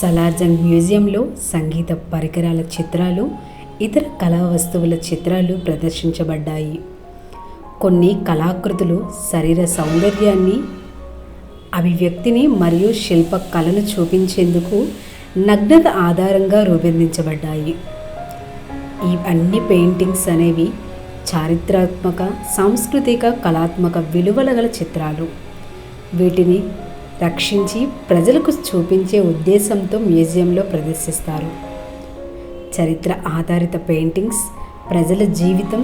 సలార్జంగ్ మ్యూజియంలో సంగీత పరికరాల చిత్రాలు, ఇతర కళా వస్తువుల చిత్రాలు ప్రదర్శించబడ్డాయి. కొన్ని కళాకృతులు శరీర సౌందర్యాన్ని, అభివ్యక్తిని మరియు శిల్ప కళను చూపించేందుకు నగ్నత ఆధారంగా రూపొందించబడ్డాయి. ఈ అన్ని పెయింటింగ్స్ అనేవి చారిత్రాత్మక, సాంస్కృతిక, కళాత్మక విలువల గల చిత్రాలు. వీటిని రక్షించి ప్రజలకు చూపించే ఉద్దేశంతో మ్యూజియంలో ప్రదర్శిస్తారు. చరిత్ర ఆధారిత పెయింటింగ్స్, ప్రజల జీవితం,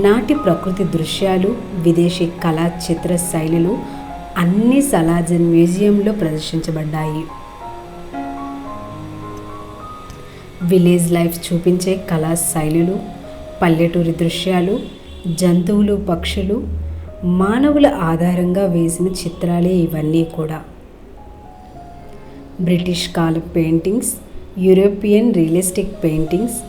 నాటి ప్రకృతి దృశ్యాలు, విదేశీ కళా చిత్ర శైలులు అన్నీ సలార్జంగ్ మ్యూజియంలో ప్రదర్శించబడ్డాయి. విలేజ్ లైఫ్ చూపించే కళా శైలులు, పల్లెటూరి దృశ్యాలు, జంతువులు, పక్షులు, మానవుల ఆధారంగా వేసిన చిత్రాలే ఇవన్నీ కూడా. బ్రిటిష్ కాలం పెయింటింగ్స్, యూరోపియన్ రియలిస్టిక్ పెయింటింగ్స్,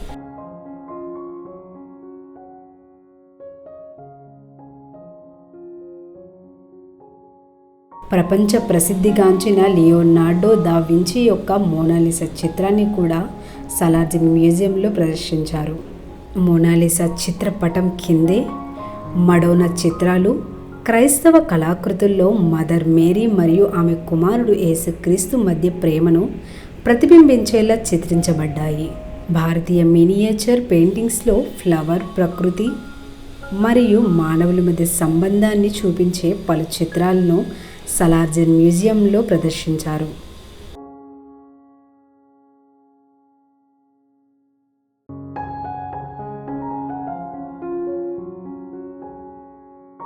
ప్రపంచ ప్రసిద్ధిగాంచిన లియోనార్డో దా వించి యొక్క మోనాలిసా చిత్రాన్ని కూడా సలార్జంగ్ మ్యూజియంలో ప్రదర్శించారు. మోనాలిసా చిత్రపటం కిందే మడోనా చిత్రాలు క్రైస్తవ కళాకృతుల్లో మదర్ మేరీ మరియు ఆమె కుమారుడు యేసుక్రీస్తు మధ్య ప్రేమను ప్రతిబింబించేలా చిత్రించబడ్డాయి. భారతీయ మినియేచర్ పెయింటింగ్స్లో ఫ్లవర్, ప్రకృతి మరియు మానవుల మధ్య సంబంధాన్ని చూపించే పలు చిత్రాలను సలార్జంగ్ మ్యూజియంలో ప్రదర్శించారు.